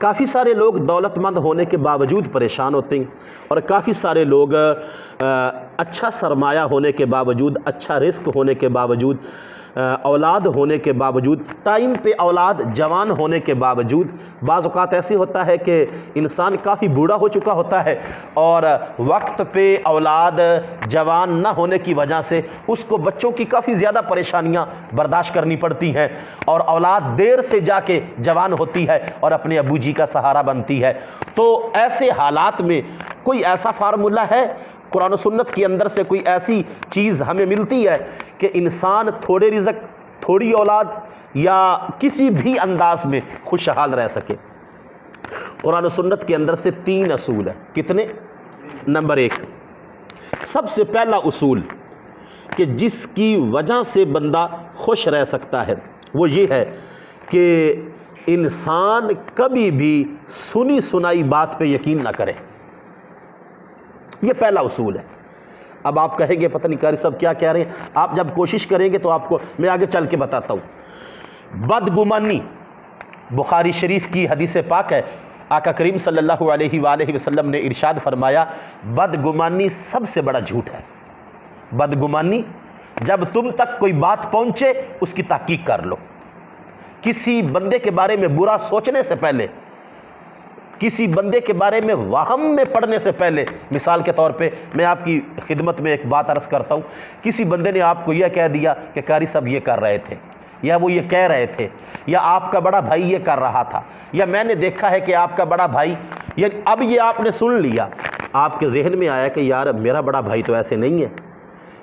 کافی سارے لوگ دولت مند ہونے کے باوجود پریشان ہوتے ہیں، اور کافی سارے لوگ اچھا سرمایہ ہونے کے باوجود، اچھا رزق ہونے کے باوجود، اولاد ہونے کے باوجود، ٹائم پہ اولاد جوان ہونے کے باوجود، بعض اوقات ایسے ہوتا ہے کہ انسان کافی بوڑھا ہو چکا ہوتا ہے اور وقت پہ اولاد جوان نہ ہونے کی وجہ سے اس کو بچوں کی کافی زیادہ پریشانیاں برداشت کرنی پڑتی ہیں، اور اولاد دیر سے جا کے جوان ہوتی ہے اور اپنے ابو جی کا سہارا بنتی ہے۔ تو ایسے حالات میں کوئی ایسا فارمولہ ہے قرآن و سنت کے اندر سے، کوئی ایسی چیز ہمیں ملتی ہے کہ انسان تھوڑے رزق، تھوڑی اولاد یا کسی بھی انداز میں خوشحال رہ سکے؟ قرآن و سنت کے اندر سے 3 اصول ہیں۔ کتنے؟ نمبر 1، سب سے پہلا اصول کہ جس کی وجہ سے بندہ خوش رہ سکتا ہے وہ یہ ہے کہ انسان کبھی بھی سنی سنائی بات پہ یقین نہ کرے۔ یہ پہلا اصول ہے۔ اب آپ کہیں گے پتہ نہیں قاری صاحب کیا کہہ رہے ہیں، آپ جب کوشش کریں گے تو آپ کو میں آگے چل کے بتاتا ہوں۔ بدگمانی، بخاری شریف کی حدیث پاک ہے، آقا کریم صلی اللہ علیہ وآلہ وسلم نے ارشاد فرمایا بدگمانی سب سے بڑا جھوٹ ہے۔ بدگمانی، جب تم تک کوئی بات پہنچے اس کی تحقیق کر لو۔ کسی بندے کے بارے میں برا سوچنے سے پہلے، کسی بندے کے بارے میں وہم میں پڑنے سے پہلے، مثال کے طور پہ میں آپ کی خدمت میں ایک بات عرض کرتا ہوں، کسی بندے نے آپ کو یہ کہہ دیا کہ قاری صاحب یہ کر رہے تھے، یا وہ یہ کہہ رہے تھے، یا آپ کا بڑا بھائی یہ کر رہا تھا، یا میں نے دیکھا ہے کہ آپ کا بڑا بھائی، یا اب یہ آپ نے سن لیا، آپ کے ذہن میں آیا کہ یار میرا بڑا بھائی تو ایسے نہیں ہے،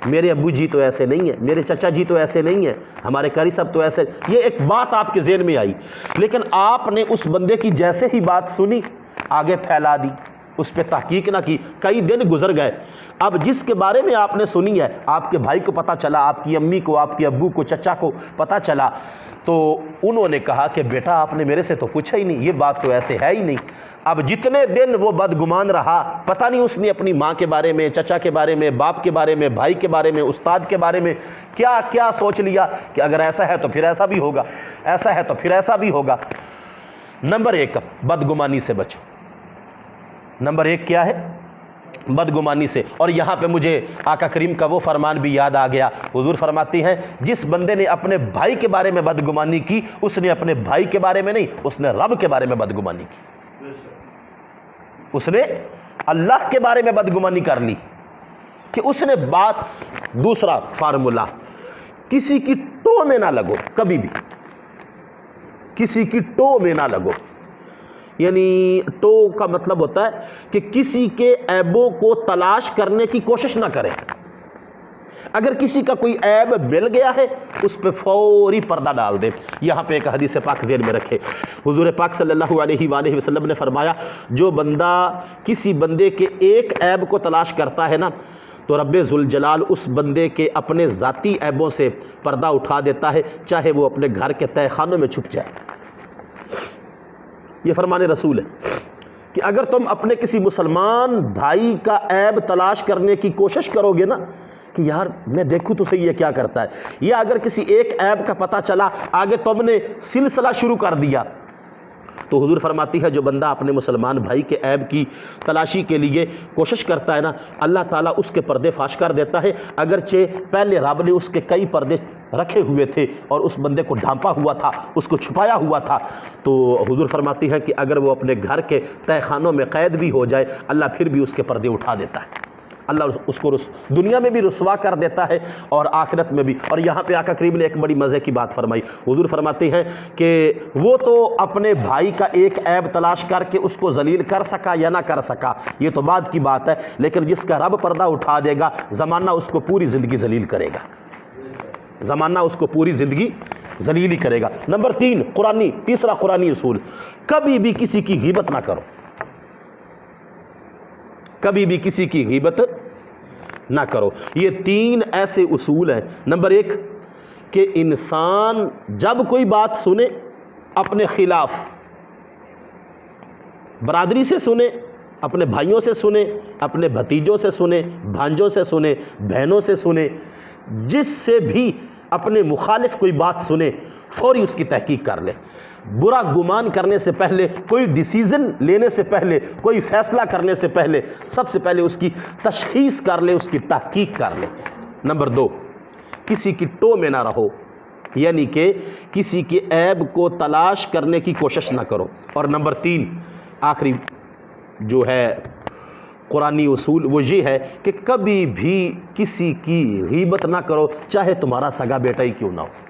میرے ابو جی تو ایسے نہیں ہیں، میرے چچا جی تو ایسے نہیں ہیں، ہمارے قاری صاحب تو ایسے، یہ ایک بات آپ کے ذہن میں آئی، لیکن آپ نے اس بندے کی جیسے ہی بات سنی آگے پھیلا دی، اس پہ تحقیق نہ کی، کئی دن گزر گئے، اب جس کے بارے میں آپ نے سنی ہے آپ کے بھائی کو پتہ چلا، آپ کی امی کو، آپ کے ابو کو، چچا کو پتہ چلا، تو انہوں نے کہا کہ بیٹا آپ نے میرے سے تو پوچھا ہی نہیں، یہ بات تو ایسے ہے ہی نہیں۔ اب جتنے دن وہ بدگمان رہا، پتہ نہیں اس نے اپنی ماں کے بارے میں، چچا کے بارے میں، باپ کے بارے میں، بھائی کے بارے میں، استاد کے بارے میں کیا کیا سوچ لیا کہ اگر ایسا ہے تو پھر ایسا بھی ہوگا، ایسا ہے تو پھر ایسا بھی ہوگا۔ نمبر 1، بدگمانی سے بچو۔ نمبر 1 کیا ہے؟ بدگمانی سے۔ اور یہاں پہ مجھے آقا کریم کا وہ فرمان بھی یاد آ گیا، حضور فرماتے ہیں جس بندے نے اپنے بھائی کے بارے میں بدگمانی کی، اس نے اپنے بھائی کے بارے میں نہیں، اس نے رب کے بارے میں بدگمانی کی، اس نے اللہ کے بارے میں بدگمانی کر لی کہ اس نے بات۔ دوسرا فارمولہ، کسی کی ٹو میں نہ لگو، کبھی بھی کسی کی ٹو میں نہ لگو، یعنی ٹو کا مطلب ہوتا ہے کہ کسی کے عیبوں کو تلاش کرنے کی کوشش نہ کریں۔ اگر کسی کا کوئی عیب مل گیا ہے اس پہ فوری پردہ ڈال دے۔ یہاں پہ ایک حدیث پاک ذہن میں رکھے، حضور پاک صلی اللہ علیہ وآلہ وسلم نے فرمایا جو بندہ کسی بندے کے ایک عیب کو تلاش کرتا ہے نا تو رب ذوالجلال اس بندے کے اپنے ذاتی عیبوں سے پردہ اٹھا دیتا ہے، چاہے وہ اپنے گھر کے تہہ خانوں میں چھپ جائے۔ یہ فرمان رسول ہے کہ اگر تم اپنے کسی مسلمان بھائی کا عیب تلاش کرنے کی کوشش کرو گے نا کہ یار میں دیکھوں تو صحیح یہ کیا کرتا ہے، یا اگر کسی ایک عیب کا پتہ چلا آگے تم نے سلسلہ شروع کر دیا، تو حضور فرماتی ہے جو بندہ اپنے مسلمان بھائی کے عیب کی تلاشی کے لیے کوشش کرتا ہے نا، اللہ تعالیٰ اس کے پردے فاش کر دیتا ہے، اگرچہ پہلے رب نے اس کے کئی پردے رکھے ہوئے تھے اور اس بندے کو ڈھانپا ہوا تھا، اس کو چھپایا ہوا تھا، تو حضور فرماتی ہے کہ اگر وہ اپنے گھر کے تہہ خانوں میں قید بھی ہو جائے اللہ پھر بھی اس کے پردے اٹھا دیتا ہے، اللہ اس کو دنیا میں بھی رسوا کر دیتا ہے اور آخرت میں بھی۔ اور یہاں پہ آقا کریم نے ایک بڑی مزے کی بات فرمائی، حضور فرماتے ہیں کہ وہ تو اپنے بھائی کا ایک عیب تلاش کر کے اس کو ذلیل کر سکا یا نہ کر سکا یہ تو بعد کی بات ہے، لیکن جس کا رب پردہ اٹھا دے گا زمانہ اس کو پوری زندگی ذلیل کرے گا، زمانہ اس کو پوری زندگی ذلیل ہی کرے گا۔ نمبر 3، تیسرا قرآنی اصول، کبھی بھی کسی کی غیبت نہ کرو، کبھی بھی کسی کی غیبت نہ کرو۔ یہ 3 ایسے اصول ہیں۔ نمبر 1 کہ انسان جب کوئی بات سنے اپنے خلاف، برادری سے سنے، اپنے بھائیوں سے سنے، اپنے بھتیجوں سے سنے، بھانجوں سے سنے، بہنوں سے سنے، جس سے بھی اپنے مخالف کوئی بات سنے فوری اس کی تحقیق کر لے۔ برا گمان کرنے سے پہلے، کوئی ڈیسیزن لینے سے پہلے، کوئی فیصلہ کرنے سے پہلے سب سے پہلے اس کی تشخیص کر لے، اس کی تحقیق کر لے۔ نمبر 2، کسی کی ٹو میں نہ رہو، یعنی کہ کسی کے عیب کو تلاش کرنے کی کوشش نہ کرو۔ اور نمبر 3، آخری جو ہے قرآنی اصول وہ یہ ہے کہ کبھی بھی کسی کی غیبت نہ کرو، چاہے تمہارا سگا بیٹا ہی کیوں نہ ہو۔